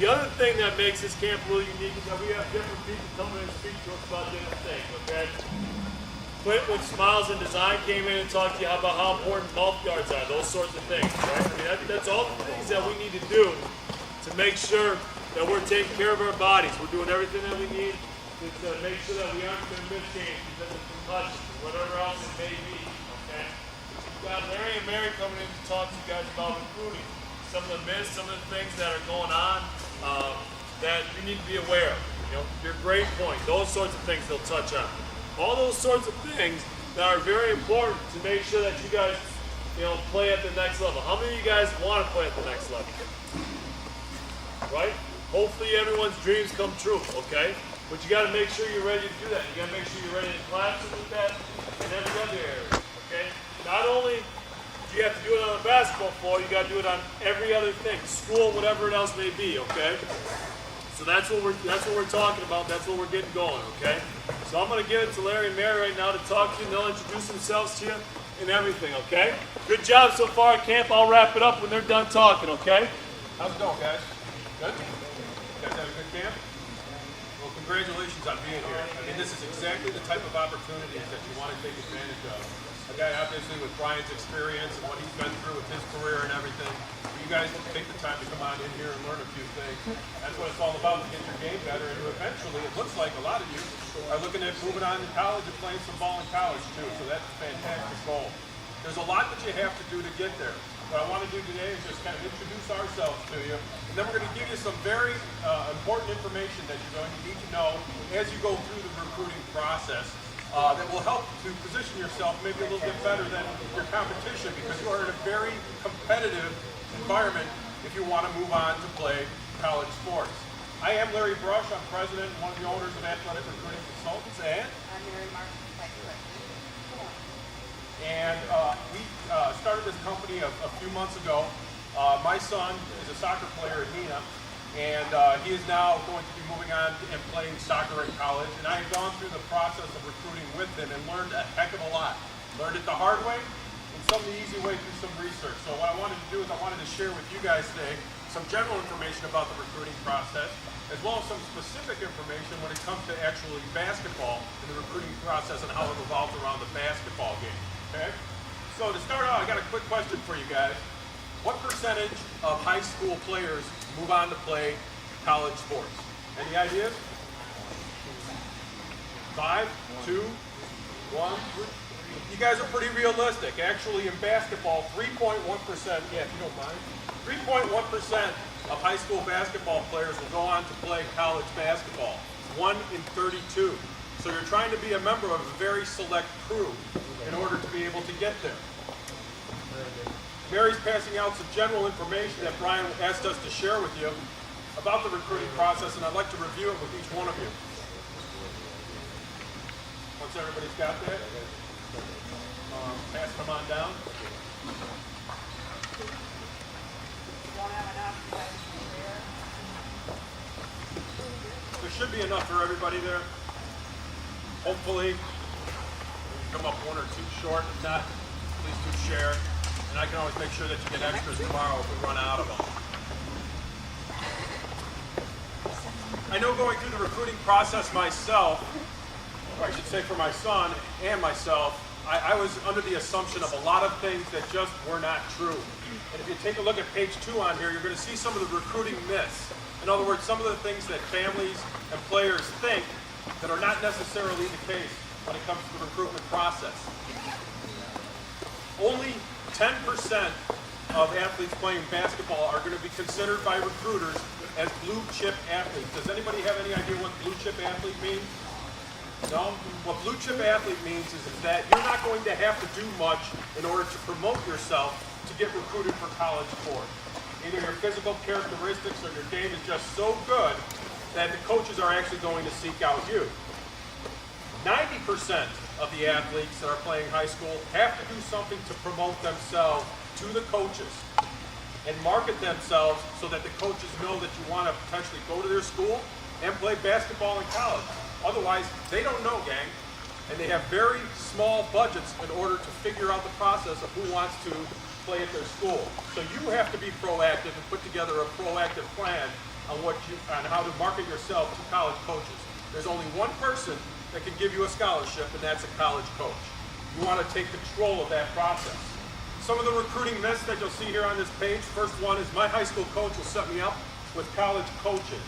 The other thing that makes this camp a little unique is that we have different people coming in and speak to us about different things, okay? Clint with Smiles and Design came in and talked to you about how important mouth guards are, those sorts of things, right? I mean, that's all the things that we need to do to make sure that we're taking care of our bodies. We're doing everything that we need to make sure that we aren't going to miss games because of concussions or whatever else it may be, okay? We've got Larry and Mary coming in to talk to you guys about recruiting. Some of the myths, some of the things that are going on that you need to be aware of. You know, your grade point, those sorts of things they'll touch on. All those sorts of things that are very important to make sure that you guys, you know, play at the next level. How many of you guys want to play at the next level? Right? Hopefully everyone's dreams come true, okay? But you got to make sure you're ready to do that. You got to make sure you're ready in classes with that and every other area, okay? Not only do you have to do it on the basketball floor, you got to do it on every other thing, school, whatever it else may be, okay? So that's what we're talking about. That's what we're getting going, okay? So I'm going to give it to Larry and Mary right now to talk to you, and they'll introduce themselves to you and everything, okay? Good job so far at camp. I'll wrap it up when they're done talking, okay? How's it going, guys? Good? You guys have a good camp? Well, congratulations on being here. I mean, this is exactly the type of opportunities that you want to take advantage of. A guy, obviously, with Brian's experience and what he's been through with his career and everything, you guys take the time to come on in here and learn a few things. That's what it's all about, to get your game better. And eventually, it looks like a lot of you are looking at moving on to college and playing some ball in college, too. So that's a fantastic goal. There's a lot that you have to do to get there. What I want to do today is just kind of introduce ourselves to you, and then we're going to give you some very important information that you're going to need to know as you go through the recruiting process that will help to position yourself maybe a little bit better than your competition, because you are in a very competitive environment if you want to move on to play college sports. I am Larry Brush. I'm president and one of the owners of Athletic Recruiting Consultants, and I'm Mary Martin, Site Director. And we started this company a few months ago. My son is a soccer player at Nina, and he is now going to be moving on and playing soccer in college. And I have gone through the process of recruiting with him and learned a heck of a lot. Learned it the hard way and some the easy way through some research. So what I wanted to do is I wanted to share with you guys today some general information about the recruiting process, as well as some specific information when it comes to actually basketball and the recruiting process and how it revolves around the basketball game. Okay? So to start out, I got a quick question for you guys. What percentage of high school players move on to play college sports? Any ideas? 5, 2, 1. You guys are pretty realistic. Actually, in basketball, 3.1%, yeah, if you don't mind, 3.1% of high school basketball players will go on to play college basketball. 1 in 32. So you're trying to be a member of a very select crew in order to be able to get there. Mary's passing out some general information that Brian asked us to share with you about the recruiting process, and I'd like to review it with each one of you. Once everybody's got that, pass them on down. Won't have enough, but There should be enough for everybody there. Hopefully, come up 1 or 2 short. If not, please do share. And I can always make sure that you get extras tomorrow if we run out of them. I know going through the recruiting process myself, or I should say for my son and myself, I was under the assumption of a lot of things that just were not true. And if you take a look at page 2 on here, you're going to see some of the recruiting myths. In other words, some of the things that families and players think that are not necessarily the case when it comes to the recruitment process. Only 10% of athletes playing basketball are going to be considered by recruiters as blue chip athletes. Does anybody have any idea what blue chip athlete means? No? What blue chip athlete means is that you're not going to have to do much in order to promote yourself to get recruited for college sports. Either your physical characteristics or your game is just so good that the coaches are actually going to seek out you. 90% of the athletes that are playing high school have to do something to promote themselves to the coaches and market themselves so that the coaches know that you want to potentially go to their school and play basketball in college. Otherwise, they don't know, gang, and they have very small budgets in order to figure out the process of who wants to play at their school. So you have to be proactive and put together a proactive plan on how to market yourself to college coaches. There's only one person that can give you a scholarship, and that's a college coach. You want to take control of that process. Some of the recruiting myths that you'll see here on this page. First one is my high school coach will set me up with college coaching.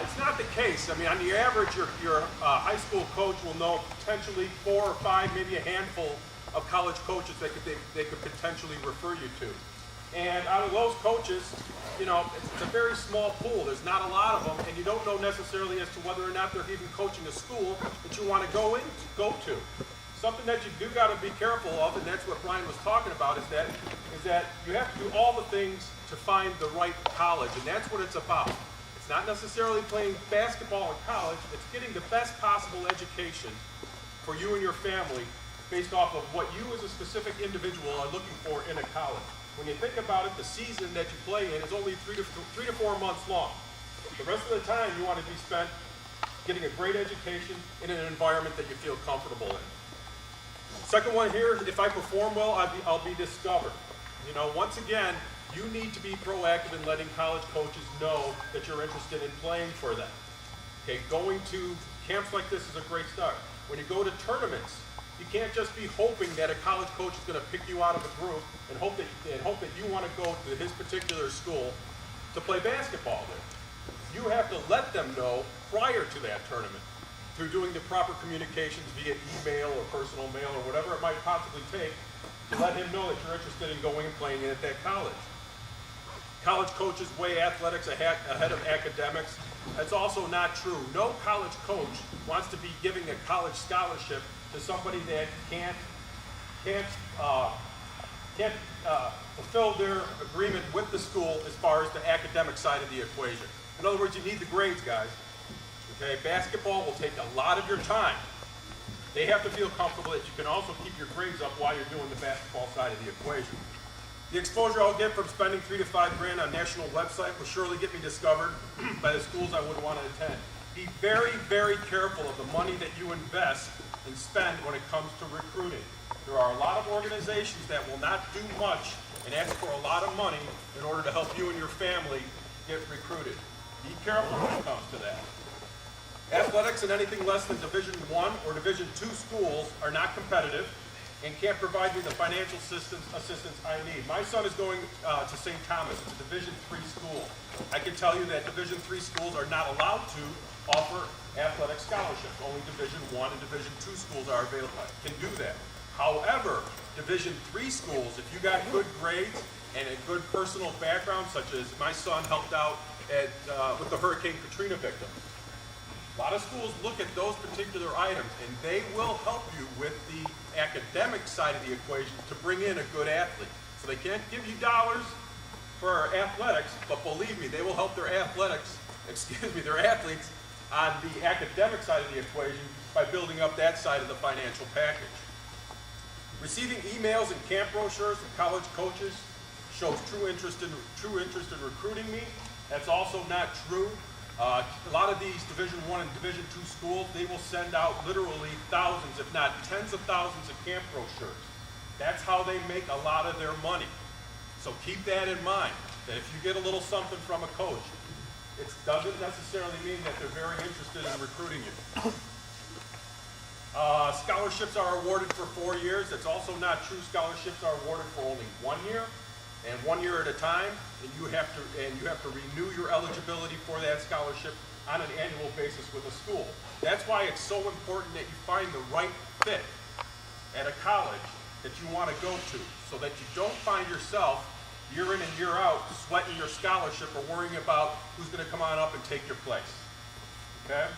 It's not the case. I mean, on the average, your high school coach will know potentially 4 or 5, maybe a handful of college coaches that they could potentially refer you to. And out of those coaches, you know, it's a very small pool. There's not a lot of them, and you don't know necessarily as to whether or not they're even coaching a school that you want to go to. Something that you do got to be careful of, and that's what Brian was talking about, is that you have to do all the things to find the right college, and that's what it's about. It's not necessarily playing basketball in college. It's getting the best possible education for you and your family based off of what you as a specific individual are looking for in a college. When you think about it, the season that you play in is only 3 to 4 months long. The rest of the time you want to be spent getting a great education in an environment that you feel comfortable in. Second one here, if I perform well, I'll be discovered. You know, once again, you need to be proactive in letting college coaches know that you're interested in playing for them. Okay, going to camps like this is a great start. When you go to tournaments, you can't just be hoping that a college coach is going to pick you out of a group and hope that you want to go to his particular school to play basketball there. You have to let them know prior to that tournament through doing the proper communications via email or personal mail or whatever it might possibly take to let him know that you're interested in going and playing at that college. College coaches weigh athletics ahead of academics. That's also not true. No college coach wants to be giving a college scholarship to somebody that can't fulfill their agreement with the school as far as the academic side of the equation. In other words, you need the grades, guys. Okay, basketball will take a lot of your time. They have to feel comfortable that you can also keep your grades up while you're doing the basketball side of the equation. The exposure I'll get from spending $3 to $5 grand on national website will surely get me discovered by the schools I would want to attend. Be very, very careful of the money that you invest and spend when it comes to recruiting. There are a lot of organizations that will not do much and ask for a lot of money in order to help you and your family get recruited. Be careful when it comes to that. Athletics in anything less than Division I or Division II schools are not competitive and can't provide me the financial assistance I need. My son is going to St. Thomas. It's a Division III school. I can tell you that Division III schools are not allowed to offer athletic scholarships. Only Division I and Division II schools are available, can do that. However, Division III schools, if you got good grades and a good personal background, such as my son helped out with the Hurricane Katrina victims, a lot of schools look at those particular items and they will help you with the academic side of the equation to bring in a good athlete. So they can't give you dollars for athletics, but believe me, they will help their athletes on the academic side of the equation by building up that side of the financial package. Receiving emails and camp brochures from college coaches shows true interest in recruiting me. That's also not true. A lot of these Division I and Division II schools, they will send out literally thousands, if not tens of thousands of camp brochures. That's how they make a lot of their money. So keep that in mind, that if you get a little something from a coach, it doesn't necessarily mean that they're very interested in recruiting you. Scholarships are awarded for 4 years. That's also not true. Scholarships are awarded for only 1 year. And 1 year at a time, and you have to renew your eligibility for that scholarship on an annual basis with a school. That's why it's so important that you find the right fit at a college that you want to go to, so that you don't find yourself year in and year out sweating your scholarship or worrying about who's going to come on up and take your place. Okay?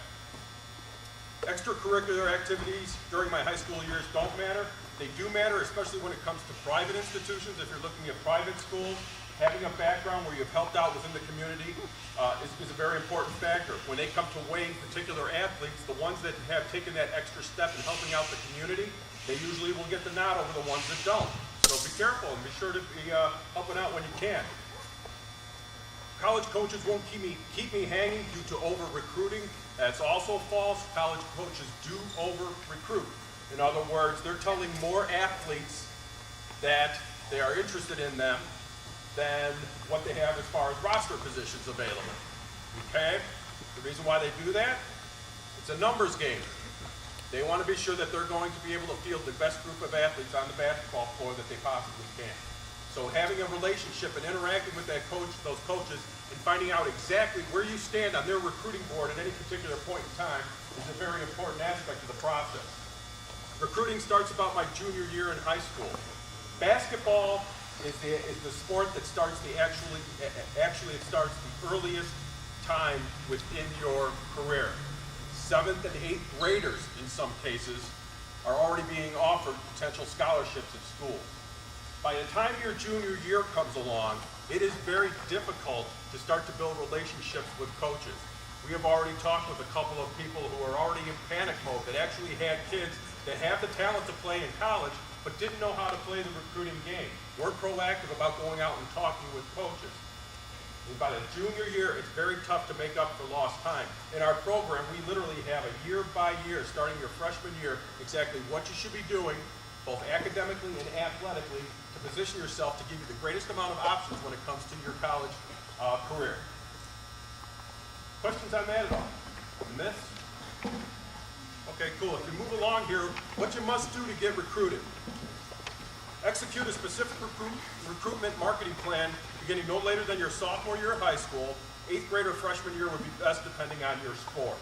Extracurricular activities during my high school years don't matter. They do matter, especially when it comes to private institutions. If you're looking at private schools, having a background where you've helped out within the community is a very important factor. When they come to weighing particular athletes, the ones that have taken that extra step in helping out the community, they usually will get the nod over the ones that don't. So be careful and be sure to be helping out when you can. College coaches won't keep me hanging due to over-recruiting. That's also false. College coaches do over-recruit. In other words, they're telling more athletes that they are interested in them than what they have as far as roster positions available. Okay? The reason why they do that, it's a numbers game. They want to be sure that they're going to be able to field the best group of athletes on the basketball floor that they possibly can. So having a relationship and interacting with that coach, those coaches, and finding out exactly where you stand on their recruiting board at any particular point in time is a very important aspect of the process. Recruiting starts about my junior year in high school. Basketball is the sport that starts it starts the earliest time within your career. 7th and 8th graders, in some cases, are already being offered potential scholarships at school. By the time your junior year comes along, it is very difficult to start to build relationships with coaches. We have already talked with a couple of people who are already in panic mode that actually had kids that have the talent to play in college, but didn't know how to play the recruiting game, weren't proactive about going out and talking with coaches. And by the junior year, it's very tough to make up for lost time. In our program, we literally have a year by year, starting your freshman year, exactly what you should be doing, both academically and athletically, to position yourself to give you the greatest amount of options when it comes to your college career. Questions on that at all? Myths? Okay, cool. If you move along here, what you must do to get recruited. Execute a specific recruitment marketing plan beginning no later than your sophomore year of high school. 8th grade or freshman year would be best depending on your sport.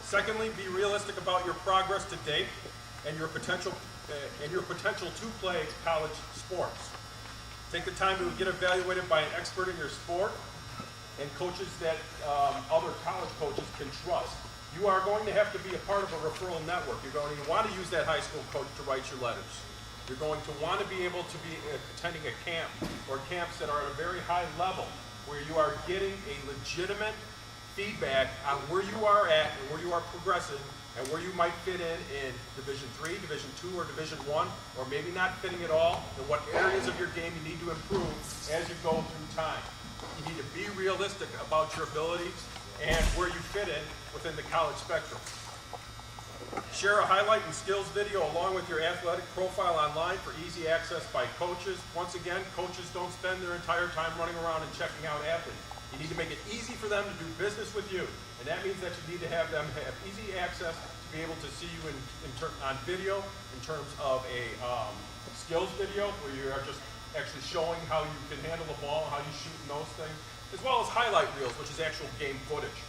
Secondly, be realistic about your progress to date and your potential to play college sports. Take the time to get evaluated by an expert in your sport and coaches that other college coaches can trust. You are going to have to be a part of a referral network. You're going to want to use that high school coach to write your letters. You're going to want to be able to be attending a camp or camps that are at a very high level where you are getting a legitimate feedback on where you are at and where you are progressing and where you might fit in Division III, Division II, or Division I, or maybe not fitting at all, and what areas of your game you need to improve as you go through time. You need to be realistic about your abilities and where you fit in within the college spectrum. Share a highlight and skills video along with your athletic profile online for easy access by coaches. Once again, coaches don't spend their entire time running around and checking out athletes. You need to make it easy for them to do business with you. And that means that you need to have them have easy access to be able to see you on video in terms of a skills video where you are just actually showing how you can handle the ball, how you shoot and those things, as well as highlight reels, which is actual game footage.